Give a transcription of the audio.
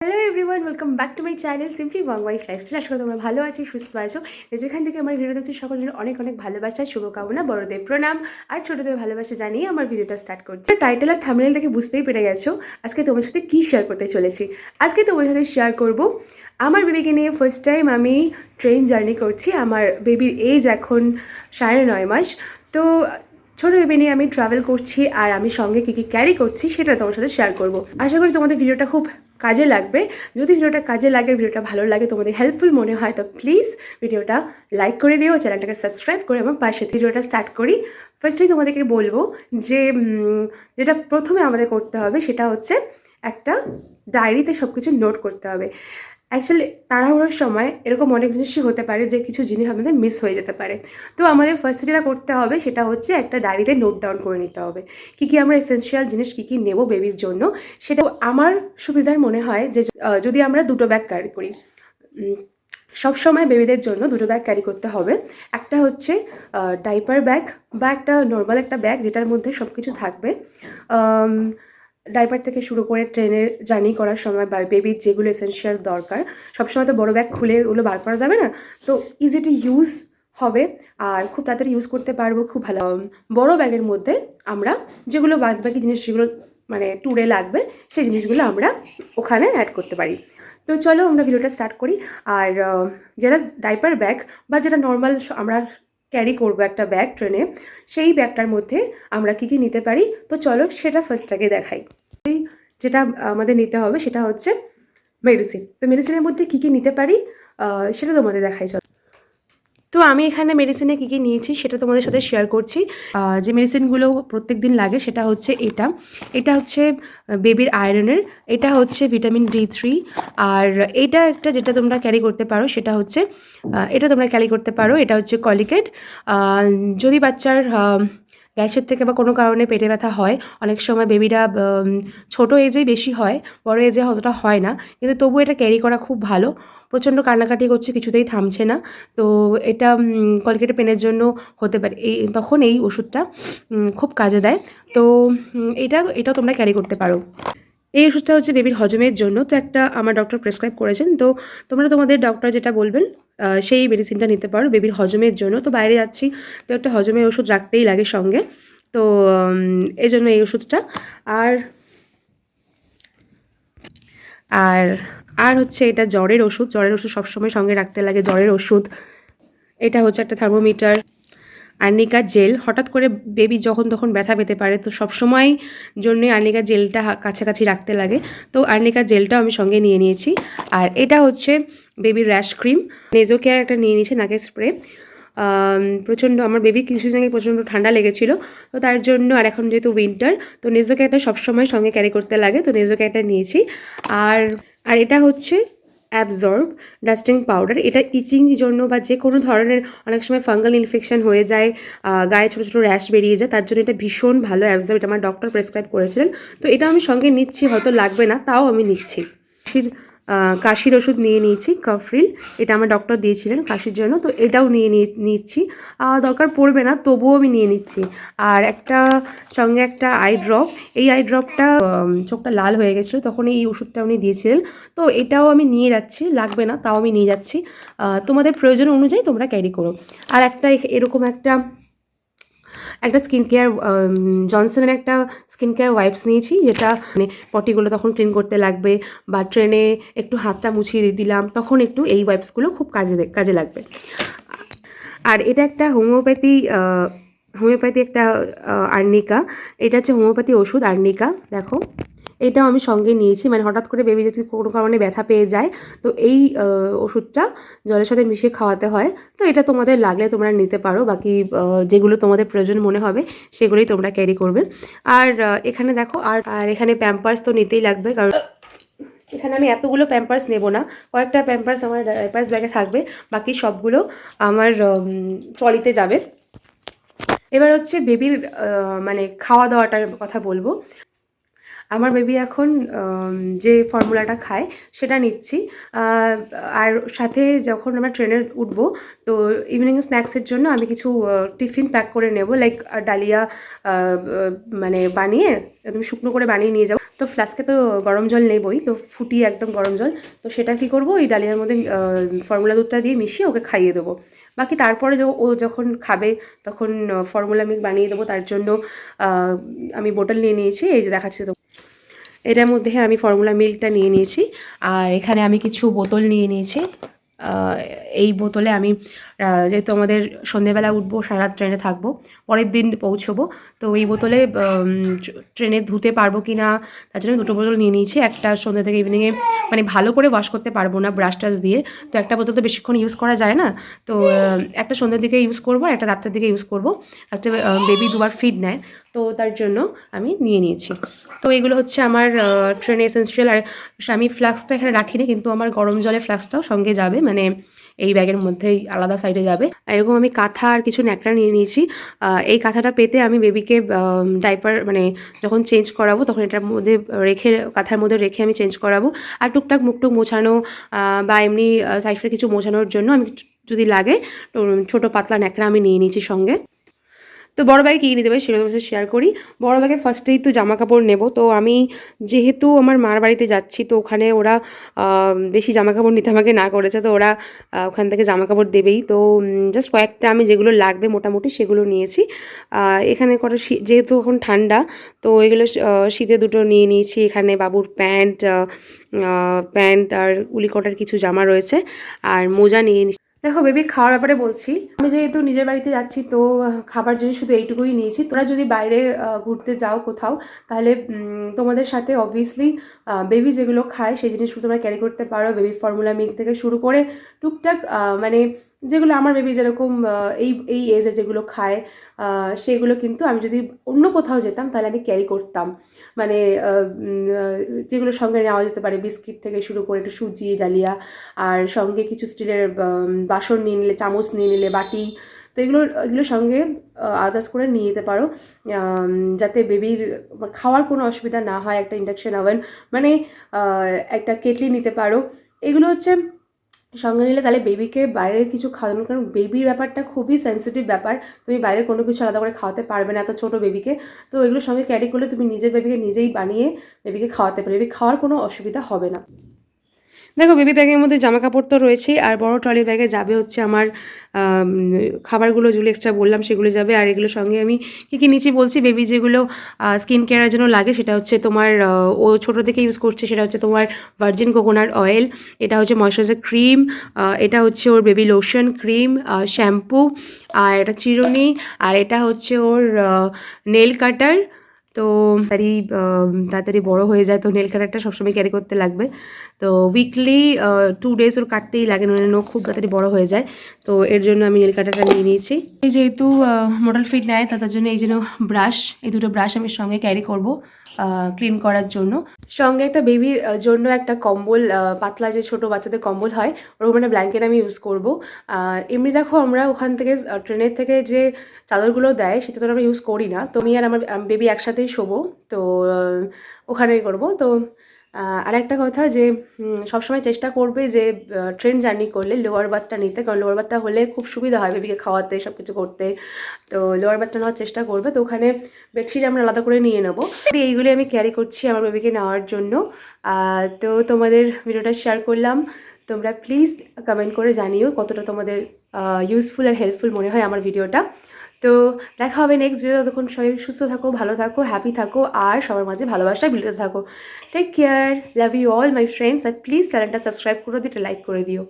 Hello everyone, welcome back to my channel simply wang wife lifestyle. আশা করি তোমরা ভালো আছো, সুস্থ আছো। যেখান থেকে আমার ভিডিও দেখতে সকলের জন্য অনেক অনেক ভালোবাসা, শুভকামনা, বড়দের প্রণাম আর ছোটদের ভালোবাসা জানিয়ে আমার ভিডিওটা স্টার্ট করছি। টাইটেল আর থাম্বনেল দেখে বুঝতেই পেরে গেছো আজকে তোমার সাথে কী শেয়ার করতে চলেছি। আজকে তোমার সাথে শেয়ার করব আমার বেবিকে নিয়ে ফার্স্ট টাইম আমি ট্রেন জার্নি করছি। আমার বেবির এজ এখন 9.5 মাস। তো ছোটো বেবি নিয়ে আমি ট্রাভেল করছি আর আমি সঙ্গে কী কী ক্যারি করছি সেটা তোমার সাথে শেয়ার করব। আশা করি তোমাদের ভিডিওটা খুব কাজে লাগবে। যদি ভিডিওটা কাজে লাগে, ভিডিওটা ভালো লাগে, তোমাদের হেল্পফুল মনে হয়, তো প্লিজ ভিডিওটা লাইক করে দিও, চ্যানেলটাকে সাবস্ক্রাইব করে আমার পাশে। ভিডিওটা স্টার্ট করি। ফার্স্টেই তোমাদেরকে বলবো যে যেটা প্রথমে আমাদের করতে হবে সেটা হচ্ছে একটা ডায়েরিতে সব কিছু নোট করতে হবে। অ্যাকচুয়ালি তাড়াহুড়োর সময় এরকম অনেক জিনিসই হতে পারে যে কিছু জিনিস আমাদের মিস হয়ে যেতে পারে। তো আমাদের ফার্স্ট যেটা করতে হবে সেটা হচ্ছে একটা ডায়েরিতে নোট ডাউন করে নিতে হবে কী কী আমরা এসেনশিয়াল জিনিস কী কী নেব বেবির জন্য। সেটা আমার সুবিধার মনে হয় যে যদি আমরা দুটো ব্যাগ ক্যারি করি, সবসময় বেবিদের জন্য দুটো ব্যাগ ক্যারি করতে হবে। একটা হচ্ছে ডাইপার ব্যাগ বা একটা নর্মাল একটা ব্যাগ যেটার মধ্যে সব কিছু থাকবে। ডাইপার থেকে শুরু করে ট্রেনের জার্নি করার সময় বা বেবির যেগুলো এসেনশিয়াল দরকার, সবসময় তো বড়ো ব্যাগ খুলে ওগুলো বার করা যাবে না, তো ইজি টু ইউজ হবে আর খুব তাড়াতাড়ি ইউজ করতে পারবো, খুব ভালো। বড়ো ব্যাগের মধ্যে আমরা যেগুলো বাদবাকি জিনিস যেগুলো মানে ট্যুরে লাগবে সেই জিনিসগুলো আমরা ওখানে অ্যাড করতে পারি। তো চলো আমরা ভিডিওটা স্টার্ট করি। আর যেটা ডাইপার ব্যাগ বা যেটা নর্মাল আমরা ক্যারি করবো একটা ব্যাগ ট্রেনে, সেই ব্যাগটার মধ্যে আমরা কী কী নিতে পারি, তো চলো সেটা ফার্স্টটাকে দেখাই। যেটা আমাদের নিতে হবে সেটা হচ্ছে মেডিসিন। তো মেডিসিনের মধ্যে কী কী নিতে পারি সেটা তোমাদের দেখাই। চলো, তো আমি এখানে মেডিসিনে কী কী নিয়েছি সেটা তোমাদের সাথে শেয়ার করছি। যে মেডিসিনগুলো প্রত্যেক দিন লাগে সেটা হচ্ছে এটা হচ্ছে বেবির আয়রনের, এটা হচ্ছে ভিটামিন D3, আর এটা একটা যেটা তোমরা ক্যারি করতে পারো সেটা হচ্ছে এটা তোমরা ক্যারি করতে পারো, এটা হচ্ছে কলিকেট। যদি বাচ্চার গ্যাসের থেকে বা কোনো কারণে পেটে ব্যথা হয়, অনেক সময় বেবিরা ছোটো এজেই বেশি হয়, বড় এজে অতটা হয় না, কিন্তু তবু এটা ক্যারি করা খুব ভালো। প্রচণ্ড কান্নাকাটি করছে, কিছুতেই থামছে না, তো এটা কলগেটের পেনের জন্য হতে পারে, তখন এই ওষুধটা খুব কাজে দেয়। তো এটাও তোমরা ক্যারি করতে পারো। এই ওষুধটা হচ্ছে বেবির হজমের জন্য, তো একটা আমার ডক্টর প্রেসক্রাইব করেছেন, তো তোমরা তোমাদের ডক্টর যেটা বলবেন সেই মেডিসিনটা নিতে পারো বেবির হজমের জন্য। তো বাইরে যাচ্ছি, তো একটা হজমের ওষুধ রাখতেই লাগে সঙ্গে, তো এই জন্য এই ওষুধটা। আর আর আর হচ্ছে এটা জ্বরের ওষুধ সবসময় সঙ্গে রাখতে লাগে, জ্বরের ওষুধ। এটা হচ্ছে একটা থার্মোমিটার, আর্নিকা জেল। হঠাৎ করে বেবি যখন তখন ব্যথা পেতে পারে, তো সবসময় জন্যে আর্নিকা জেলটা কাছাকাছি রাখতে লাগে, তো আর্নিকা জেলটাও আমি সঙ্গে নিয়ে নিয়েছি। আর এটা হচ্ছে বেবির র্যাশ ক্রিম, নেজো কেয়ার একটা নিয়ে নিয়েছি, নাকের স্প্রে। প্রচণ্ড আমার বেবির কিছুদিন আগে প্রচণ্ড ঠান্ডা লেগেছিলো, তো তার জন্য, আর এখন যেহেতু উইন্টার, তো নেজো কেয়ারটা সবসময় সঙ্গে ক্যারি করতে লাগে, তো নেজো কেয়ারটা নিয়েছি। আর আর এটা হচ্ছে অ্যাবজর্ব ডাস্টিং পাউডার। এটা ইচিং জন্য বা যে কোনো ধরনের, অনেক সময় ফাঙ্গাল ইনফেকশন হয়ে যায়, গায়ে ছোটো ছোটো র্যাশ বেরিয়ে যায়, তার জন্য এটা ভীষণ ভালো অ্যাবজর্ব। এটা আমার ডক্টর প্রেসক্রাইব করেছিলেন, তো এটা আমি সঙ্গে নিচ্ছি, হয়তো লাগবে না তাও আমি নিচ্ছি। কাশির ওষুধ নিয়ে নিয়েছি, কফরিল, এটা আমার ডক্টর দিয়েছিলেন কাশির জন্য, তো এটাও নিচ্ছি। দরকার পড়বে না তবুও আমি নিয়ে নিচ্ছি। আর সঙ্গে একটা আই ড্রপ, এই আই ড্রপটা চোখটা লাল হয়ে গেছিলো তখন এই ওষুধটা উনি দিয়েছিলেন, তো এটাও আমি নিয়ে যাচ্ছি, লাগবে না তাও আমি নিয়ে যাচ্ছি। তোমাদের প্রয়োজন অনুযায়ী তোমরা ক্যারি করো। আর এরকম একটা স্কিন কেয়ার, জনসনের একটা স্কিন কেয়ার ওয়াইপস নিয়েছি, যেটা মানে পটিগুলো তখন ক্লিন করতে লাগবে বা ট্রেনে একটু হাতটা মুছিয়ে দিলাম, তখন একটু এই ওয়াইপসগুলো খুব কাজে লাগবে। আর এটা একটা হোমিওপ্যাথি একটা আর্নিকা, এটা হচ্ছে হোমিওপ্যাথি ওষুধ আর্নিকা, দেখো এটাও আমি সঙ্গে নিয়েছি। মানে হঠাৎ করে বেবি যদি কোনো কারণে ব্যথা পেয়ে যায়, তো এই ওষুধটা জলের সাথে মিশিয়ে খাওয়াতে হয়, তো এটা তোমাদের লাগলে তোমরা নিতে পারো। বাকি যেগুলো তোমাদের প্রয়োজন মনে হবে সেগুলোই তোমরা ক্যারি করবে। আর এখানে দেখো, আর এখানে প্যাম্পার্স তো নিতেই লাগবে, কারণ এখানে আমি এতগুলো প্যাম্পার্স নেব না, কয়েকটা প্যাম্পার্স আমার ডাইপার্স ব্যাগে থাকবে, বাকি সবগুলো আমার ট্রলিতে যাবে। এবার হচ্ছে বেবির মানে খাওয়া দাওয়াটার কথা বলবো। আমার বেবি এখন যে ফর্মুলাটা খায় সেটা নিচ্ছি। আর সাথে যখন আমরা ট্রেনে উঠবো, তো ইভিনিং স্ন্যাক্সের জন্য আমি কিছু টিফিন প্যাক করে নেব, লাইক ডালিয়া মানে বানিয়ে একদম শুকনো করে বানিয়ে নিয়ে যাব। তো ফ্লাস্কে তো গরম জল নেবই, তো ফুটিয়ে একদম গরম জল, তো সেটা কী করবো, এই ডালিয়ার মধ্যে ফর্মুলা দুধটা দিয়ে মিশিয়ে ওকে খাইয়ে দেবো। বাকি তারপরে ও যখন খাবে তখন ফর্মুলা মিল্ক বানিয়ে দেবো। তার জন্য আমি বোতল নিয়ে নিয়েছি, এই যে দেখাচ্ছি তো, এটার মধ্যে আমি ফর্মুলা মিল্কটা নিয়ে নিয়েছি। আর এখানে আমি কিছু বোতল নিয়ে নিয়েছি। এই বোতলে আমি যেহেতু আমাদের সন্ধেবেলা উঠবো, সারা রাত ট্রেনে থাকবো, পরের দিন পৌঁছবো, তো এই বোতলে ট্রেনে ধুতে পারবো কি না তার জন্য দুটো বোতল নিয়ে নিয়েছি। একটা সন্ধ্যে থেকে ইভিনিংয়ে মানে ভালো করে ওয়াশ করতে পারবো না ব্রাশ টাশ দিয়ে, তো একটা বোতল তো বেশিক্ষণ ইউজ করা যায় না, তো একটা সন্ধ্যের দিকে ইউজ করবো, একটা রাত্রের দিকে ইউজ করবো। একটা বেবি দুবার ফিড নেয়, তো তার জন্য আমি নিয়ে নিয়েছি। তো এগুলো হচ্ছে আমার ট্রেনে এসেন্সিয়াল। আর আমি ফ্লাস্কটা এখানে রাখিনি, কিন্তু আমার গরম জলের ফ্লাস্কটাও সঙ্গে যাবে, মানে এই ব্যাগের মধ্যেই আলাদা সাইডে যাবে। এরকম আমি কাঁথা আর কিছু ন্যাকড়া নিয়ে নিয়েছি। এই কাঁথাটা পেতে আমি বেবিকে ডাইপার মানে যখন চেঞ্জ করাবো তখন এটার মধ্যে রেখে, কাঁথার মধ্যে রেখে আমি চেঞ্জ করাবো। আর টুকটাক মুখটুক মোছানো বা এমনি সাইডে কিছু মোছানোর জন্য আমি যদি লাগে তো ছোটো পাতলা ন্যাকড়া আমি নিয়ে নিয়েছি সঙ্গে। তো বড় ব্যাগে কী নিতে পারি সেগুলো শেয়ার করি। বড় ব্যাগে ফার্স্টেই তো জামা কাপড় নেব, তো আমি যেহেতু আমার মার বাড়িতে যাচ্ছি, তো ওখানে ওরা বেশি জামা কাপড় নিতে আমাকে না করেছে, তো ওরা ওখান থেকে জামা কাপড় দেবেই। তো জাস্ট কয়েকটা আমি যেগুলো লাগবে মোটামুটি সেগুলো নিয়েছি। এখানে কটা যেহেতু এখন ঠান্ডা, তো এগুলো শীতে দুটো নিয়ে নিয়েছি। এখানে বাবুর প্যান্ট আর উলিকটার কিছু জামা রয়েছে, আর মোজা নিয়ে নিয়েছি। দেখো বেবি খাওয়ার ব্যাপারে বলছি, আমি যেহেতু নিজের বাড়িতে যাচ্ছি, তো খাবার জিনিস শুধু এইটুকুই নিয়েছি। তোমরা যদি বাইরে ঘুরতে যাও কোথাও, তাহলে তোমাদের সাথে অবভিয়াসলি বেবি যেগুলো খায় সেই জিনিসগুলো তোমরা ক্যারি করতে পারো। বেবি ফর্মুলা মিল্ক থেকে শুরু করে টুকটাক মানে যেগুলো আমার বেবি যেরকম এই এজে যেগুলো খায়, সেগুলো কিন্তু আমি যদি অন্য কোথাও যেতাম তাহলে আমি ক্যারি করতাম। মানে যেগুলো সঙ্গে নেওয়া যেতে পারে, বিস্কিট থেকে শুরু করে একটু সুজি, ডালিয়া, আর সঙ্গে কিছু স্টিলের বাসন নিয়ে নিলে, চামচ নিয়ে নিলে, বাটি, তো এগুলো সঙ্গে আদার্স করে নিয়ে যেতে পারো, যাতে বেবির খাওয়ার কোনো অসুবিধা না হয়। একটা ইন্ডাকশন ওভেন, মানে একটা কেটলি নিতে পারো। এগুলো হচ্ছে সঙ্গে নিলে তাহলে বেবিকে বাইরের কিছু খাওয়ানো, কারণ বেবির ব্যাপারটা খুবই সেন্সিটিভ ব্যাপার। তুমি বাইরে কোনো কিছু আলাদা করে খাওয়াতে পারবে না এত ছোটো বেবিকে, তো এগুলো সঙ্গে ক্যারি করলে তুমি নিজের বেবিকে নিজেই বানিয়ে বেবিকে খাওয়াতে পারবে, বেবি খাওয়ার কোনো অসুবিধা হবে না। দেখো বেবি ব্যাগের মধ্যে জামা কাপড় তো রয়েছেই, আর বড় ট্রলি ব্যাগে যাবে হচ্ছে আমার খাবারগুলো যেগুলো এক্সট্রা বললাম সেগুলো যাবে। আর এগুলোর সঙ্গে আমি কী কী নিচে বলছি, বেবি যেগুলো স্কিন কেয়ারের জন্য লাগে সেটা হচ্ছে তোমার ও ছোটো থেকে ইউজ করছে, সেটা হচ্ছে তোমার ভার্জিন কোকোনাট অয়েল, এটা হচ্ছে ময়শ্চারাইজার ক্রিম, এটা হচ্ছে ওর বেবি লোশন, ক্রিম, শ্যাম্পু, আর এটা চিরুনি, আর এটা হচ্ছে ওর নেল কাটার। তো তাড়াতাড়ি বড়ো হয়ে যায়, তো নেল কাটারটা সবসময় ক্যারি করতে লাগবে। তো উইকলি 2 ডেজ ওর কাটতেই লাগে, নখ খুব তাড়াতাড়ি বড়ো হয়ে যায়, তো এর জন্য আমি নেল কাটারটা নিয়ে নিয়েছি। এই যেহেতু মডেল ফিট নেয়, তার জন্য এই জন্য ব্রাশ, এই দুটো ব্রাশ আমি সঙ্গে ক্যারি করব ক্লিন করার জন্য। সঙ্গে একটা বেবির জন্য একটা কম্বল, পাতলা যে ছোটো বাচ্চাদের কম্বল হয় ওরকম একটা ব্ল্যাঙ্কেট আমি ইউজ করব। এমনি দেখো আমরা ওখান থেকে ট্রেনের থেকে যে চাদরগুলো দেয় সেটা তো আমরা ইউজ করি না, তো আমি আর আমার বেবি একসাথেই শোবো, তো ওখানেই করবো। তো আর একটা কথা যে সবসময় চেষ্টা করবে যে ট্রেন জার্নি করলে লোয়ার বার্থটা নিতে, কারণ লোয়ার বার্থটা হলে খুব সুবিধা হয় বেবিকে খাওয়াতে, সব কিছু করতে, তো লোয়ার বার্থটা নেওয়ার চেষ্টা করবে। তো ওখানে বেডশিট আমরা আলাদা করে নিয়ে নেবো। এইগুলি আমি ক্যারি করছি আমার বেবিকে নেওয়ার জন্য। তো তোমাদের ভিডিওটা শেয়ার করলাম, তোমরা প্লিজ কমেন্ট করে জানিও কতটা তোমাদের ইউজফুল আর হেল্পফুল মনে হয় আমার ভিডিওটা। তো দেখা হবে নেক্সট ভিডিও, ততক্ষণ সবাই সুস্থ থাকো, ভালো থাকো, হ্যাপি থাকো, আর সবার মাঝে ভালোবাসা বিলিতে থাকো। Take care, love you all my friends, আর প্লিজ চ্যানেলটা সাবস্ক্রাইব করে দিও, লাইক করে দিও।